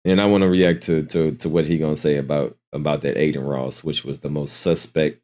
And I want to react to what he gonna say about that Aiden Ross, which was the most suspect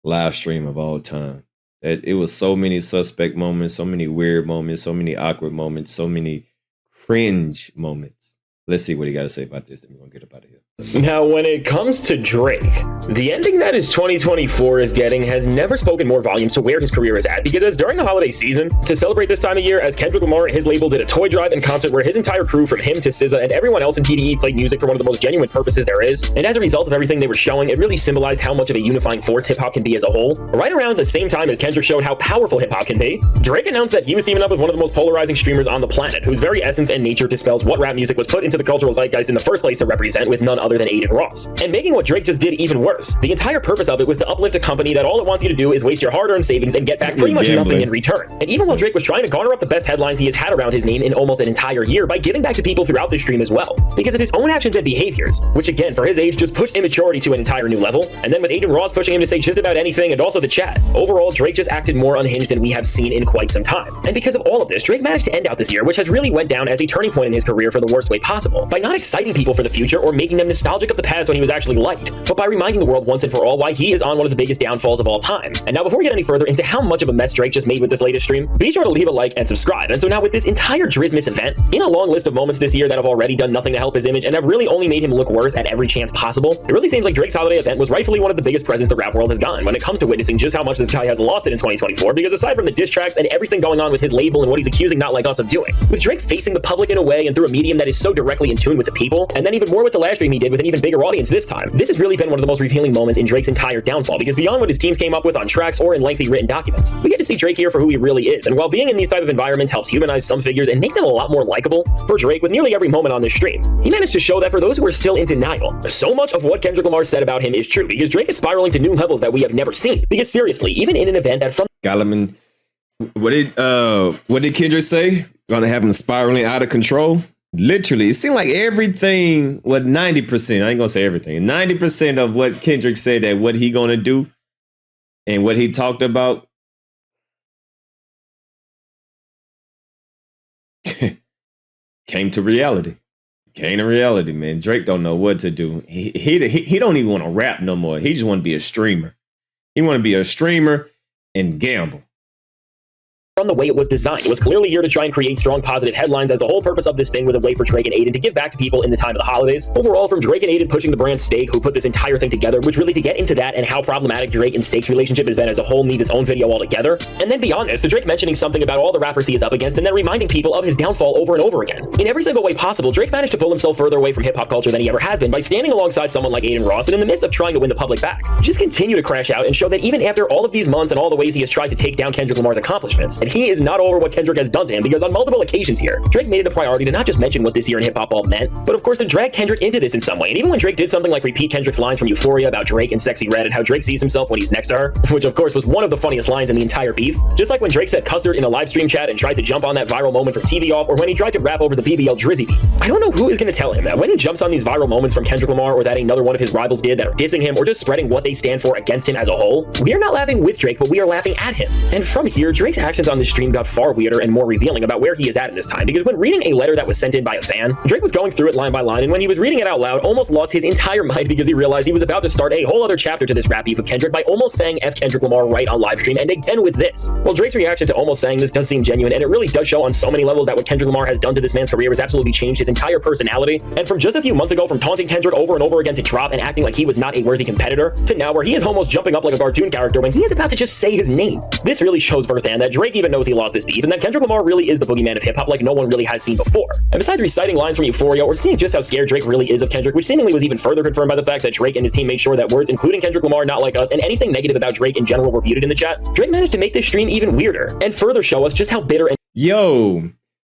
live stream of all time. That it was so many suspect moments, so many weird moments, so many awkward moments, so many cringe moments. Let's see what he got to say about this. Then we're gonna get up out of here. Now, when it comes to Drake, the ending that his 2024 is getting has never spoken more volumes to where his career is at, because as during the holiday season, to celebrate this time of year, as Kendrick Lamar and his label did a toy drive and concert where his entire crew, from him to SZA and everyone else in TDE, played music for one of the most genuine purposes there is, and as a result of everything they were showing, it really symbolized how much of a unifying force hip-hop can be as a whole. Right around the same time as Kendrick showed how powerful hip-hop can be, Drake announced that he was teaming up with one of the most polarizing streamers on the planet, whose very essence and nature dispels what rap music was put into the cultural zeitgeist in the first place to represent, with none other than Aiden Ross. And making what Drake just did even worse. The entire purpose of it was to uplift a company that all it wants you to do is waste your hard-earned savings and get back pretty much nothing in return. And even while Drake was trying to garner up the best headlines he has had around his name in almost an entire year by giving back to people throughout the stream as well. Because of his own actions and behaviors, which again, for his age, just pushed immaturity to an entire new level. And then with Aiden Ross pushing him to say just about anything, and also the chat. Overall, Drake just acted more unhinged than we have seen in quite some time. And because of all of this, Drake managed to end out this year, which has really went down as a turning point in his career for the worst way possible, by not exciting people for the future or making them nostalgic of the past when he was actually liked, but by reminding the world once and for all why he is on one of the biggest downfalls of all time. And now, before we get any further into how much of a mess Drake just made with this latest stream, be sure to leave a like and subscribe. And so now, with this entire Drizmas event, in a long list of moments this year that have already done nothing to help his image and have really only made him look worse at every chance possible, it really seems like Drake's holiday event was rightfully one of the biggest presents the rap world has gotten when it comes to witnessing just how much this guy has lost it in 2024, because aside from the diss tracks and everything going on with his label and what he's accusing Not Like Us of doing, with Drake facing the public in a way and through a medium that is so directly in tune with the people, and then even more with the last stream he did with an even bigger audience this time, this has really been one of the most revealing moments in Drake's entire downfall, because beyond what his teams came up with on tracks or in lengthy written documents, we get to see Drake here for who he really is. And while being in these type of environments helps humanize some figures and make them a lot more likable, for Drake, with nearly every moment on this stream, he managed to show that for those who are still in denial, so much of what Kendrick Lamar said about him is true, because Drake is spiraling to new levels that we have never seen. Because seriously, even in an event that from Gollum, what did Kendrick say? Gonna have him spiraling out of control? Literally, it seemed like everything, 90%, I ain't gonna say everything, 90% of what Kendrick said that what he gonna do and what he talked about came to reality. Came to reality, man. Drake don't know what to do. He don't even want to rap no more. He just want to be a streamer. He want to be a streamer and gamble. From the way it was designed. It was clearly here to try and create strong positive headlines, as the whole purpose of this thing was a way for Drake and Aiden to give back to people in the time of the holidays. Overall, from Drake and Aiden pushing the brand Stake, who put this entire thing together, which really, to get into that and how problematic Drake and Stake's relationship has been as a whole, needs its own video altogether. And then beyond this, to Drake mentioning something about all the rappers he is up against and then reminding people of his downfall over and over again. In every single way possible, Drake managed to pull himself further away from hip-hop culture than he ever has been by standing alongside someone like Aiden Ross, and in the midst of trying to win the public back, just continue to crash out and show that even after all of these months and all the ways he has tried to take down Kendrick Lamar's accomplishments, and he is not over what Kendrick has done to him, because on multiple occasions here, Drake made it a priority to not just mention what this year in hip-hop all meant, but of course to drag Kendrick into this in some way. And even when Drake did something like repeat Kendrick's lines from Euphoria about Drake and Sexy Red and how Drake sees himself when he's next to her, which of course was one of the funniest lines in the entire beef, just like when Drake said custard in a live stream chat and tried to jump on that viral moment from TV Off, or when he tried to rap over the BBL Drizzy beat. I don't know who is going to tell him that when he jumps on these viral moments from Kendrick Lamar, or that another one of his rivals did, that are dissing him or just spreading what they stand for against him as a whole, we are not laughing with Drake, but we are laughing at him. And from here, Drake's actions on this stream got far weirder and more revealing about where he is at in this time, because when reading a letter that was sent in by a fan, Drake was going through it line by line, and when he was reading it out loud, almost lost his entire mind, because he realized he was about to start a whole other chapter to this rap beef with Kendrick by almost saying F Kendrick Lamar right on live stream, and again with this. Well, Drake's reaction to almost saying this does seem genuine, and it really does show on so many levels that what Kendrick Lamar has done to this man's career has absolutely changed his entire personality. And from just a few months ago, from taunting Kendrick over and over again to drop and acting like he was not a worthy competitor, to now where he is almost jumping up like a cartoon character when he is about to just say his name. This really shows firsthand that Drake even knows he lost this beef, and that Kendrick Lamar really is the boogeyman of hip-hop like no one really has seen before. And besides reciting lines from Euphoria or seeing just how scared Drake really is of Kendrick, which seemingly was even further confirmed by the fact that Drake and his team made sure that words including Kendrick Lamar, Not Like Us, and anything negative about Drake in general were muted in the chat, Drake managed to make this stream even weirder and further show us just how bitter and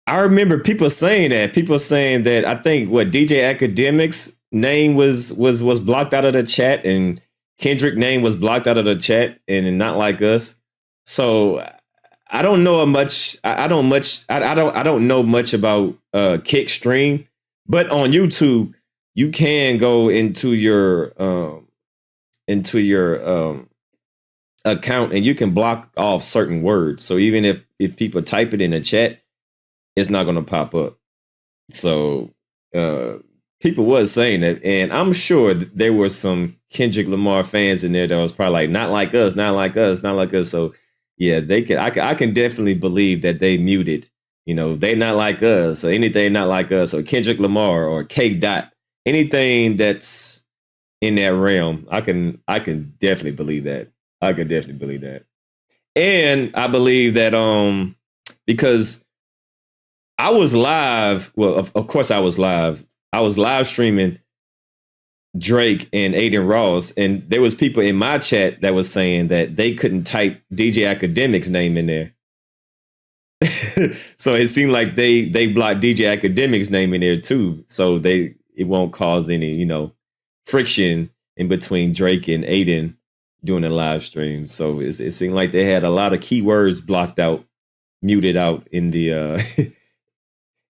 I remember people saying that I think DJ Academic's name was blocked out of the chat, and Kendrick name was blocked out of the chat, and Not Like Us. So I don't know much. I don't know much about Kick Stream, but on YouTube you can go into your account and you can block off certain words. So even if people type it in the chat, it's not going to pop up. So people was saying that, and I'm sure that there were some Kendrick Lamar fans in there that was probably like, not like us, not like us, not like us. So yeah, they can. I can definitely believe that they muted. You know, they not like us, or anything not like us, or Kendrick Lamar, or K. Dot, anything that's in that realm. I can definitely believe that. I can definitely believe that, and I believe that because I was live. Well, of course I was live. I was live streaming Drake and Aiden Ross, and there was people in my chat that was saying that they couldn't type DJ Academic's name in there. So it seemed like they blocked DJ Academic's name in there too, so it won't cause any, you know, friction in between Drake and Aiden doing the live stream. So it seemed like they had a lot of keywords blocked out, muted out in the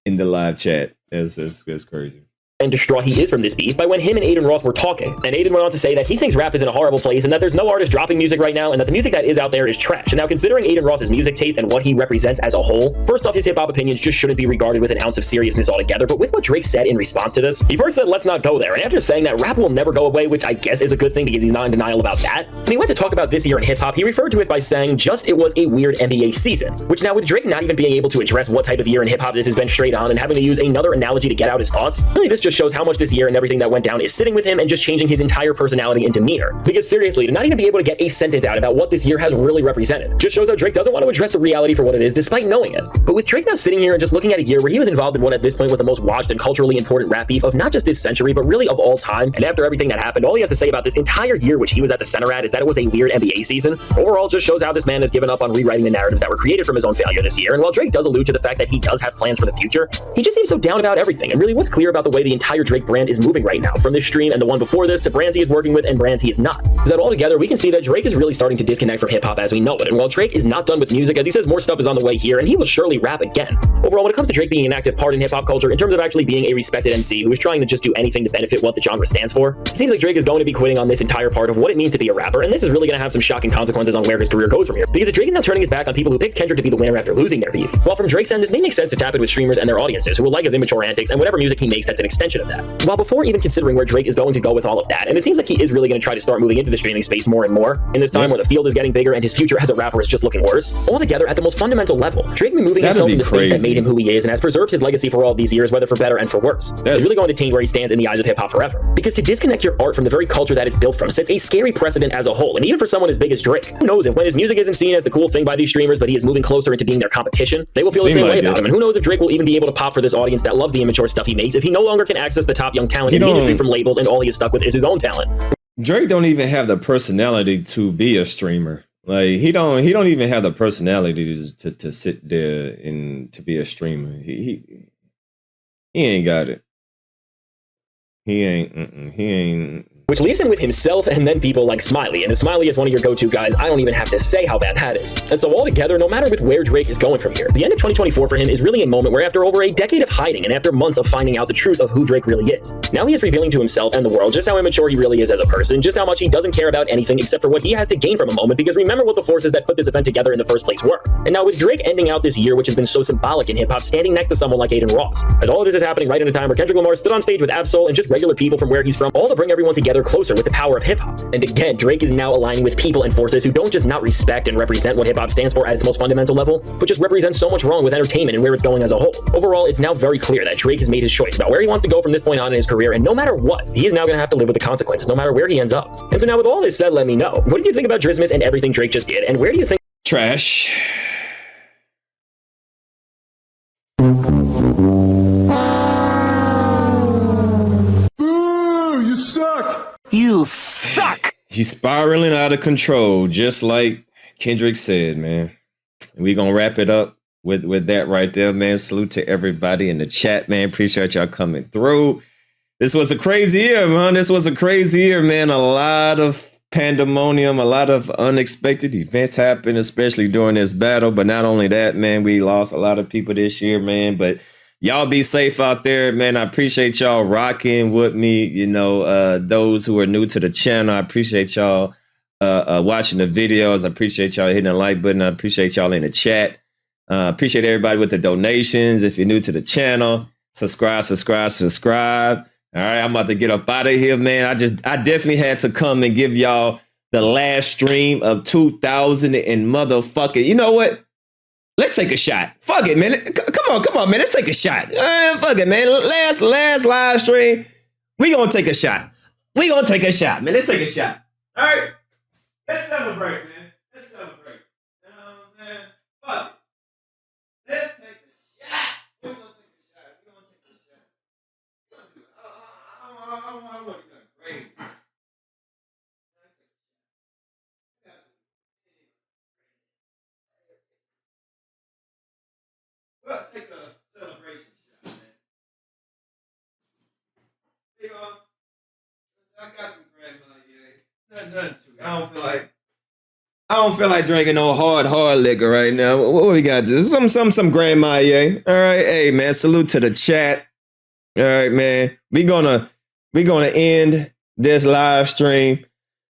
in the live chat. That's crazy. And distraught he is from this beef by when him and Aiden Ross were talking. And Aiden went on to say that he thinks rap is in a horrible place and that there's no artist dropping music right now and that the music that is out there is trash. And now considering Aiden Ross's music taste and what he represents as a whole, first off, his hip-hop opinions just shouldn't be regarded with an ounce of seriousness altogether. But with what Drake said in response to this, he first said, let's not go there. And after saying that rap will never go away, which I guess is a good thing because he's not in denial about that, when he went to talk about this year in hip-hop, he referred to it by saying just it was a weird NBA season. Which now with Drake not even being able to address what type of year in hip-hop this has been straight on and having to use another analogy to get out his thoughts, really this just shows how much this year and everything that went down is sitting with him and just changing his entire personality and demeanor. Because seriously, to not even be able to get a sentence out about what this year has really represented just shows how Drake doesn't want to address the reality for what it is despite knowing it. But with Drake now sitting here and just looking at a year where he was involved in what at this point was the most watched and culturally important rap beef of not just this century but really of all time, and after everything that happened, all he has to say about this entire year which he was at the center at is that it was a weird NBA season, overall just shows how this man has given up on rewriting the narratives that were created from his own failure this year. And while Drake does allude to the fact that he does have plans for the future, he just seems so down about everything. And really what's clear about the way the entire Drake brand is moving right now, from this stream and the one before this to brands he is working with and brands he is not, is that altogether we can see that Drake is really starting to disconnect from hip-hop as we know it. And while Drake is not done with music, as he says more stuff is on the way here and he will surely rap again, overall when it comes to Drake being an active part in hip-hop culture in terms of actually being a respected MC who is trying to just do anything to benefit what the genre stands for, it seems like Drake is going to be quitting on this entire part of what it means to be a rapper, and this is really going to have some shocking consequences on where his career goes from here, because Drake is now turning his back on people who picked Kendrick to be the winner after losing their beef. While from Drake's end, this may make sense to tap in with streamers and their audiences who will like his immature antics and whatever music he makes that's an extension of that. While before even considering where Drake is going to go with all of that, and it seems like he is really going to try to start moving into the streaming space more and more in this time where the field is getting bigger and his future as a rapper is just looking worse. Altogether, at the most fundamental level, Drake removing himself from the space that made him who he is and has preserved his legacy for all these years, whether for better and for worse, is really going to taint where he stands in the eyes of hip-hop forever. Because to disconnect your art from the very culture that it's built from sets a scary precedent as a whole, and even for someone as big as Drake, who knows if when his music isn't seen as the cool thing by these streamers, but he is moving closer into being their competition, they will feel the same way about him. And who knows if Drake will even be able to pop for this audience that loves the immature stuff he makes if he no longer can access the top young talent in the industry from labels and all he is stuck with is his own talent. Drake don't even have the personality to be a streamer. Like he don't even have the personality to sit there and to be a streamer. He ain't got it. He ain't. Which leaves him with himself and then people like Smiley. And if Smiley is one of your go-to guys, I don't even have to say how bad that is. And so altogether, no matter with where Drake is going from here, the end of 2024 for him is really a moment where after over a decade of hiding and after months of finding out the truth of who Drake really is, now he is revealing to himself and the world just how immature he really is as a person, just how much he doesn't care about anything except for what he has to gain from a moment, because remember what the forces that put this event together in the first place were. And now with Drake ending out this year, which has been so symbolic in hip-hop, standing next to someone like Aiden Ross, as all of this is happening right in a time where Kendrick Lamar stood on stage with Absol and just regular people from where he's from, all to bring everyone together closer with the power of hip-hop. And again, Drake is now aligning with people and forces who don't just not respect and represent what hip-hop stands for at its most fundamental level, but just represent so much wrong with entertainment and where it's going as a whole. Overall, it's now very clear that Drake has made his choice about where he wants to go from this point on in his career, and no matter what, he is now going to have to live with the consequences, no matter where he ends up. And so now with all this said, let me know, what did you think about Drizmas and everything Drake just did, and where do you think— Trash. Boo! You suck! You suck! He's spiraling out of control, just like Kendrick said, man. We gonna wrap it up with that right there, man. Salute to everybody in the chat, man. Appreciate y'all coming through. This was a crazy year, man. This was a crazy year, man. A lot of pandemonium, a lot of unexpected events happened, especially during this battle. But not only that, man, we lost a lot of people this year, man. But y'all be safe out there, man. I appreciate y'all rocking with me. You know, those who are new to the channel, I appreciate y'all watching the videos. I appreciate y'all hitting the like button. I appreciate y'all in the chat. Appreciate everybody with the donations. If you're new to the channel, subscribe. All right, I'm about to get up out of here, man. I definitely had to come and give y'all the last stream of 2000 and motherfucking. You know what? Let's take a shot. Fuck it, man. Come on, man. Let's take a shot. Fuck it, man. Last live stream. We gonna take a shot. We gonna take a shot, man. Let's take a shot. All right. Let's celebrate, man. Let's celebrate. You know what I'm saying? Fuck it. Let's take a shot. We're gonna take a shot. We're gonna take a shot. We're gonna do it. I don't want to do nothing crazy. Well, take a celebration shot, man. Hey, I got some grandma, yeah. Nothing too. I don't feel like drinking no hard liquor right now. What we got? Some grandma, yeah. All right, hey man, salute to the chat. All right, man. We gonna end this live stream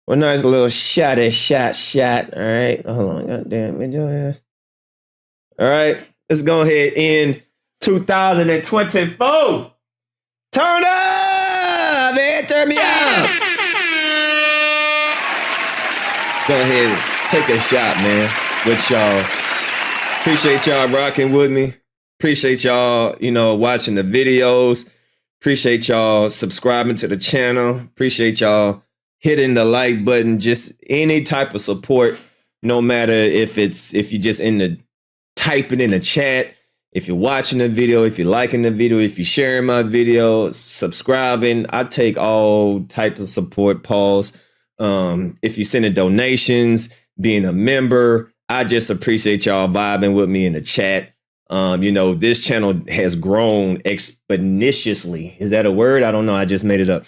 with a nice little shot. All right, hold on, goddamn, me do this. All right, let's go ahead and end 2024. Turn up, man. Turn me up. Go ahead, take a shot, man, with y'all. Appreciate y'all rocking with me. Appreciate y'all, watching the videos. Appreciate y'all subscribing to the channel. Appreciate y'all hitting the like button. Just any type of support, no matter if you just typing in the chat, if you're watching the video, if you're liking the video, if you're sharing my video, subscribing. I take all types of support. Pause. If you sending donations, being a member, I just appreciate y'all vibing with me in the chat. This channel has grown exponentially. Is that a word? I don't know. I just made it up.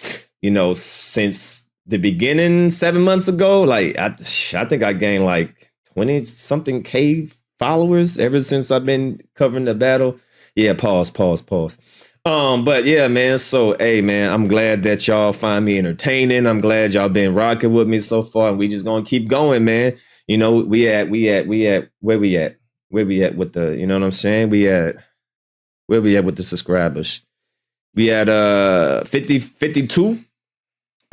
Since the beginning 7 months ago, like I think I gained like 20 something K followers ever since I've been covering the battle. Yeah, pause. But yeah, man. So, hey, man, I'm glad that y'all find me entertaining. I'm glad y'all been rocking with me so far, and we just gonna keep going, man. We at where we at with the, you know what I'm saying? Where we at with the subscribers? We at 52,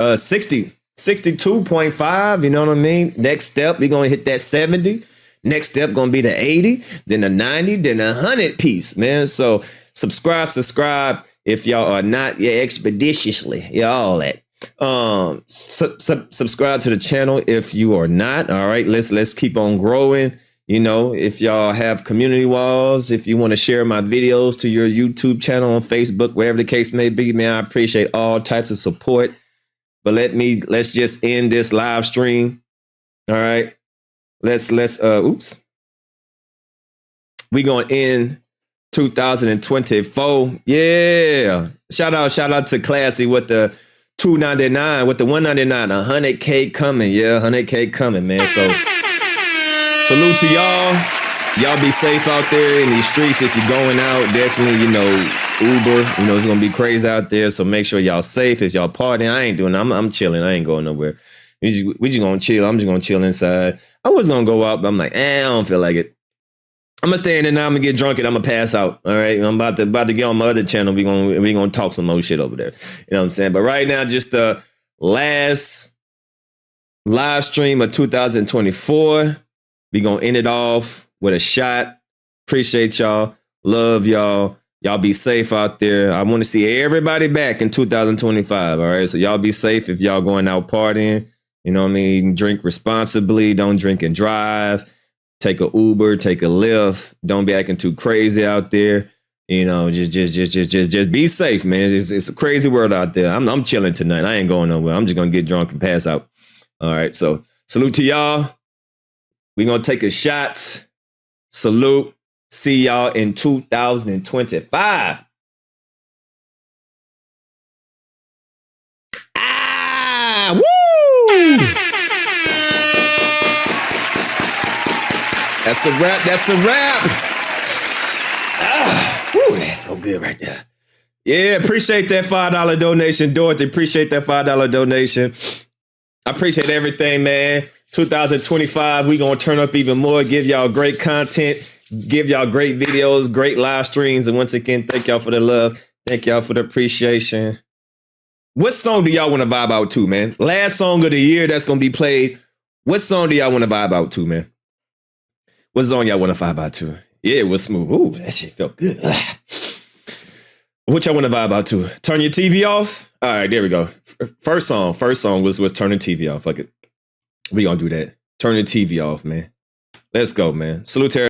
62.5. You know what I mean? Next step, we gonna hit that 70. Next step gonna be the 80, then the 90, then the 100 piece, man. So subscribe if y'all are not, expeditiously, all that. Subscribe to the channel if you are not. All right, let's keep on growing. If y'all have community walls, if you want to share my videos to your YouTube channel on Facebook, wherever the case may be, man, I appreciate all types of support. But let's just end this live stream. All right. Let's we gonna end 2024. Yeah. Shout out to Classy with the 299, with the 199, 100K coming. Yeah, 100K coming, man. So salute to y'all. Y'all be safe out there in these streets. If you're going out, definitely, Uber, it's gonna be crazy out there. So make sure y'all safe. If y'all partying, I ain't doing. I'm chilling. I ain't going nowhere. We just gonna chill. I'm just gonna chill inside. I was gonna go out, but I'm like, I don't feel like it. I'm gonna stay in there now. I'm gonna get drunk and I'm gonna pass out. All right. I'm about to get on my other channel. We gonna talk some more shit over there. You know what I'm saying? But right now, just the last live stream of 2024. We gonna end it off with a shot. Appreciate y'all. Love y'all. Y'all be safe out there. I want to see everybody back in 2025. All right. So y'all be safe if y'all going out partying. You know what I mean? Drink responsibly. Don't drink and drive. Take a Uber. Take a Lyft. Don't be acting too crazy out there. Just be safe, man. It's a crazy world out there. I'm chilling tonight. I ain't going nowhere. I'm just gonna get drunk and pass out. All right. So salute to y'all. We gonna take a shot. Salute. See y'all in 2025. Woo! That's a wrap. Woo, that felt good right there. Yeah, appreciate that $5 donation, Dorothy. Appreciate that $5 donation. I appreciate everything, man. 2025, we gonna turn up even more, give y'all great content, give y'all great videos, great live streams. And once again, thank y'all for the love. Thank y'all for the appreciation. What song do y'all want to vibe out to, man? Last song of the year that's gonna be played. What song do y'all want to vibe out to, man? What song y'all want to vibe out to? Yeah, it was smooth. Ooh, that shit felt good. What y'all want to vibe out to? Turn your TV off. All right, there we go. First song was turn the TV off. Fuck it. We gonna do that. Turn the TV off, man. Let's go, man. Salute to